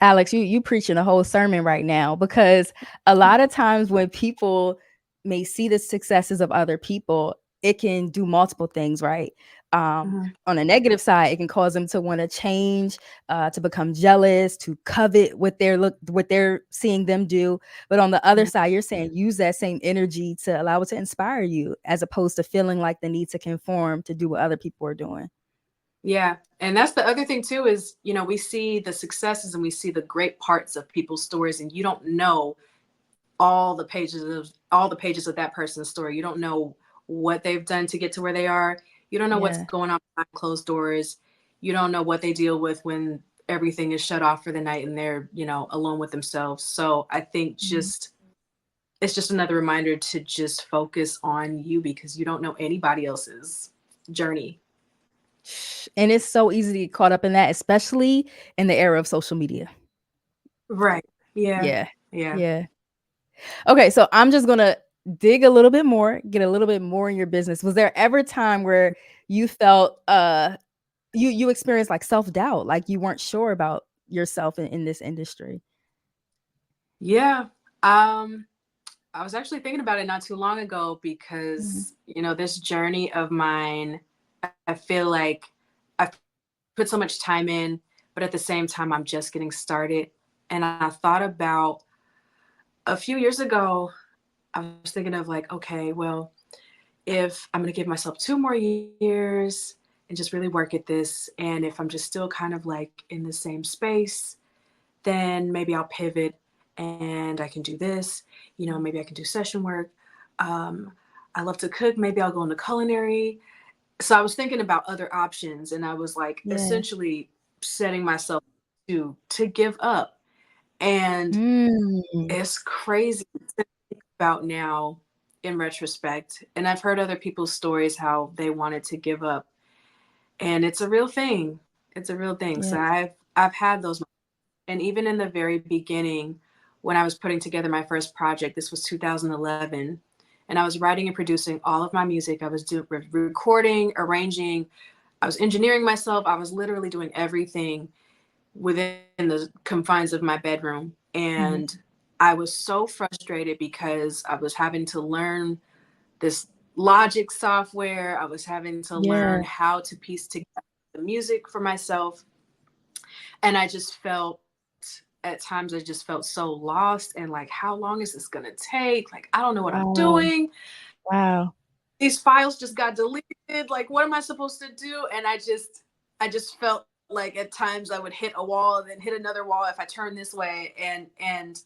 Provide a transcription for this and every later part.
Alex, you preaching a whole sermon right now, because a lot of times when people may see the successes of other people, it can do multiple things, right? Mhm. On a negative side, it can cause them to want to change, to become jealous, to covet what they're seeing them do. But on the other Mhm. side, you're saying use that same energy to allow it to inspire you, as opposed to feeling like the need to conform to do what other people are doing. Yeah. And that's the other thing too is, we see the successes and we see the great parts of people's stories, and you don't know all the pages of that person's story. You don't know what they've done to get to where they are. You don't know what's Yeah, going on behind closed doors. You don't know what they deal with when everything is shut off for the night and they're, alone with themselves. So I think mhm. just it's just another reminder to just focus on you, because you don't know anybody else's journey. And it's so easy to get caught up in that, especially in the era of social media. Right. Yeah. Yeah. Yeah. Yeah. Okay, so I'm just gonna dig a little bit more, get a little bit more in your business. Was there ever a time where you felt you experienced like self-doubt, like you weren't sure about yourself in this industry? Yeah. Um, I was actually thinking about it not too long ago Mhm. because, this journey of mine, I feel like I've put so much time in, but at the same time, I'm just getting started. And I thought about a few years ago, I was thinking of like, okay, well, if I'm going to give myself 2 more years and just really work at this, and if I'm just still kind of like in the same space, then maybe I'll pivot and I can do this. Maybe I can do session work. Um, I love to cook. Maybe I'll go into culinary. So I was thinking about other options, and I was like Yeah. essentially setting myself to give up. And Mm. it's crazy to think about now in retrospect. And I've heard other people's stories how they wanted to give up, and it's a real thing. It's a real thing. Yeah. So I've had those. And even in the very beginning, when I was putting together my first project, this was 2011, and I was writing and producing all of my music. I was recording, arranging, I was engineering myself. I was literally doing everything within the confines of my bedroom. And Mhm. I was so frustrated because I was having to learn this Logic software. I was having to learn Yeah. how to piece together the music for myself. And I just felt at times, I just felt so lost and like, how long is this going to take? Like, I don't know what I'm Wow. doing. Wow. These files just got deleted. Like, what am I supposed to do? And I just felt like at times I would hit a wall and then hit another wall if I turn this way. And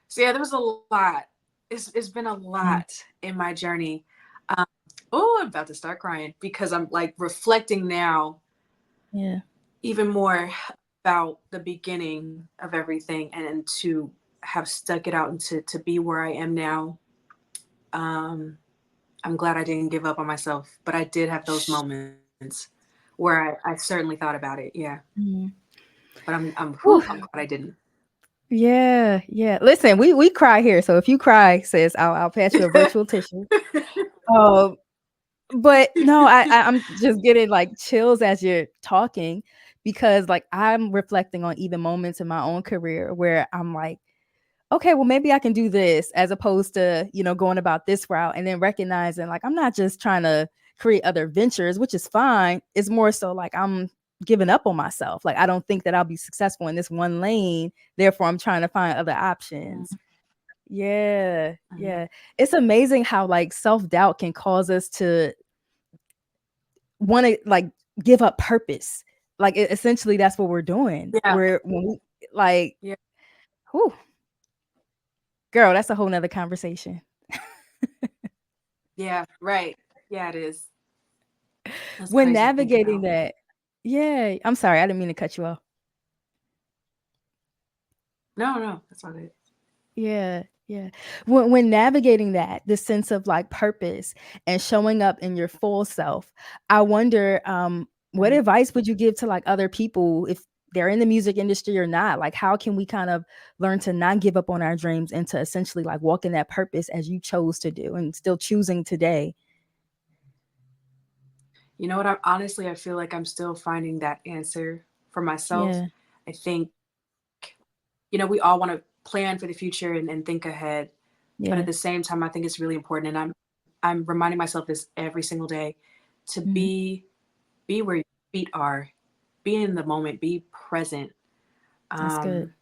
so yeah, there was a lot. It's been a lot Mm. in my journey. Um, oh, I'm about to start crying because I'm like reflecting now Yeah. even more about the beginning of everything, and to have stuck it out and to be where I am now. Um, I'm glad I didn't give up on myself, but I did have those moments where I certainly thought about it. Yeah. Mhm. But I'm Whew. glad I didn't. Yeah, yeah. Listen, we cry here, so if you cry, sis, I'll pass you a virtual tissue. Um, but no, I'm just getting like chills as you're talking, because like I'm reflecting on even moments in my own career where I'm like, okay, well maybe I can do this, as opposed to, going about this route, and then recognizing like I'm not just trying to create other ventures, which is fine. It's more so like I'm giving up on myself. Like I don't think that I'll be successful in this one lane. Therefore, I'm trying to find other options. Yeah, Mhm. yeah. It's amazing how like self-doubt can cause us to want to like give up purpose. Like essentially that's what we're doing. Yeah. We're when we like, Yeah. whew, girl, that's a whole nother conversation. Yeah. Right. Yeah, it is. That's When crazy to think navigating about. that, yeah, I'm sorry, I didn't mean to cut you off. No, no, that's all good. Yeah, yeah. When navigating that, the sense of like purpose and showing up in your full self, I wonder, what Mhm. advice would you give to like other people if they're in the music industry or not? Like, how can we kind of learn to not give up on our dreams and to essentially like walk in that purpose as you chose to do and still choosing today? You know what? I feel like I'm still finding that answer for myself. Yeah. I think we all want to plan for the future and think ahead, but at Yeah. the same time, I think it's really important, and I'm reminding myself this every single day to Mhm. be where your feet are, be in the moment, be present. That's good. Um,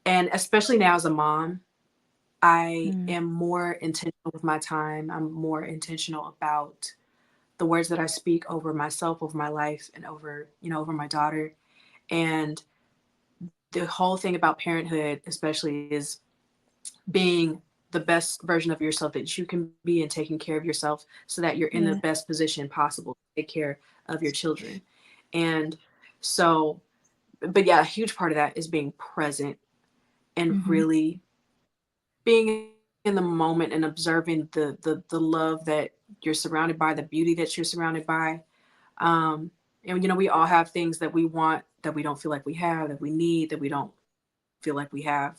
and especially now as a mom, I Mm. am more intentional with my time. I'm more intentional about the words that I speak over myself, over my life, and over, over my daughter. And the whole thing about parenthood, especially, is being the best version of yourself that you can be and taking care of yourself so that you're in the Yeah. best position possible to take care of your children. And so, but yeah, a huge part of that is being present and Mhm. really being in the moment and observing the love that you're surrounded by, the beauty that you're surrounded by. Um, and we all have things that we want that we don't feel like we have, that we need that we don't feel like we have.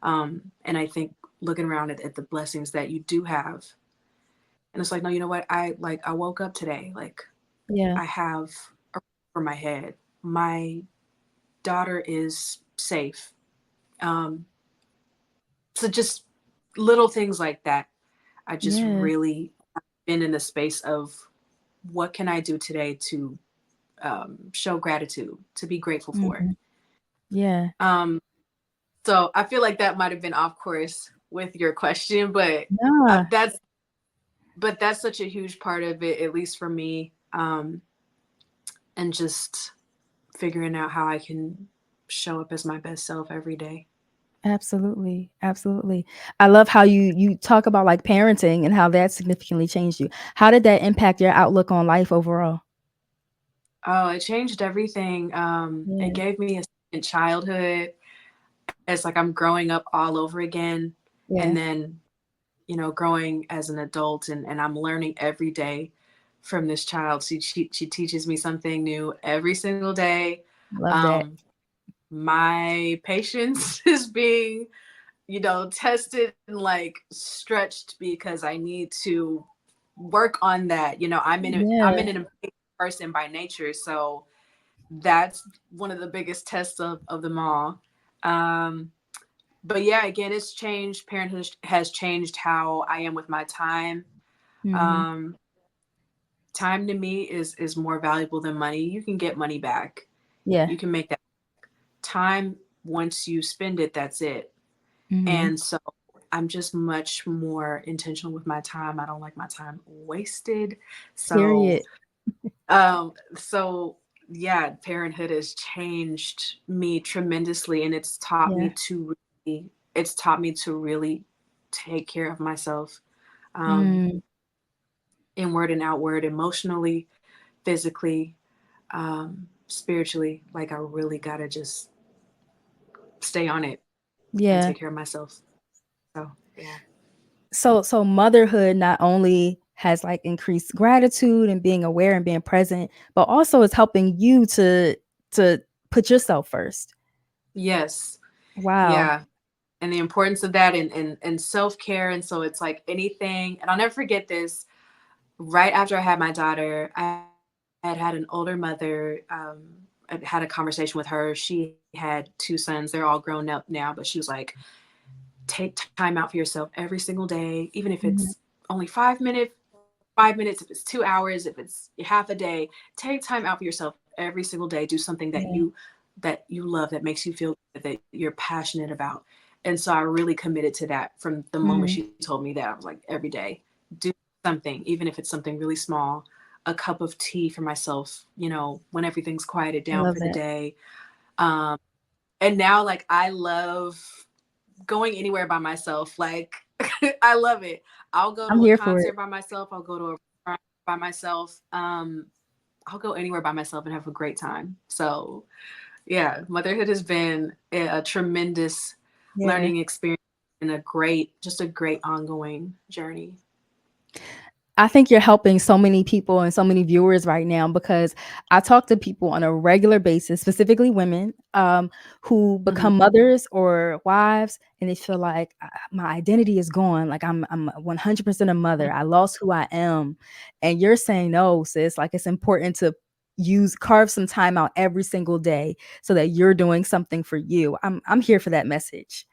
And I think looking around at the blessings that you do have, and it's like, no, you know what? I woke up today, like Yeah. I have a roof over my head. My daughter is safe. Um, so just little things like that. I just Yeah. really been in the space of what can I do today to show gratitude, to be grateful for. Mhm. Yeah. Um, so I feel like that might have been off course with your question, but Yeah. that's such a huge part of it, at least for me. And just figuring out how I can show up as my best self every day. Absolutely, absolutely. I love how you talk about, like, parenting and how that significantly changed you. How did that impact your outlook on life overall? Oh, it changed everything. It Yeah, gave me a second childhood. It's like I'm growing up all over again. And yeah, then, growing as an adult, and I'm learning every day from this child. She teaches me something new every single day. love that. Um, my patience is being, tested and like stretched because I need to work on that. I'm Yeah, an impatient person by nature, so that's one of the biggest tests of them all. Um, but yeah, again, it's changed. Parenthood has changed how I am with my time. mhm, Um, Time to me is more valuable than money. You can get money back. yeah, You can make that time. Once you spend it, that's it. mhm, And so I'm just much more intentional with my time. I don't like my time wasted. So, period. so yeah, parenthood has changed me tremendously, and Yeah, it's taught me to really take care of myself, um, mm, inward and outward, emotionally, physically, spiritually. Like I really gotta just stay on it and take care yeah. of myself. So yeah. So motherhood not only has, like, increased gratitude and being aware and being present, but also is helping you to put yourself first. Yes. Wow. Yeah. And the importance of that, and self-care. And so it's like anything, and I'll never forget this. Right after I had my daughter, I had an older mother. I had a conversation with her. She had two sons. They're all grown up now, but she was like, take time out for yourself every single day, even if it's Mhm, only 5 minutes, if it's 2 hours, if it's half a day. Take time out for yourself every single day. Do something yeah, that you love, that makes you feel good, that you're passionate about. And so I really committed to that from the moment she mhm, told me that. I was like, every day, do something, even if it's something really small. A cup of tea for myself, when everything's quieted I down love for the that. day. Um, and now, like, I love going anywhere by myself. Like, I love it. I'll go I'm to a here for it. concert by myself. I'll go to a restaurant by myself. I'll go anywhere by myself and have a great time. So yeah, motherhood has been a tremendous Yeah. learning experience and just a great ongoing journey. I think you're helping so many people and so many viewers right now because I talk to people on a regular basis, specifically women, who Mhm. become mothers or wives, and they feel like my identity is gone. Like I'm 100% a mother. I lost who I am, and you're saying no, sis. Like it's important to use carve some time out every single day so that you're doing something for you. I'm here for that message.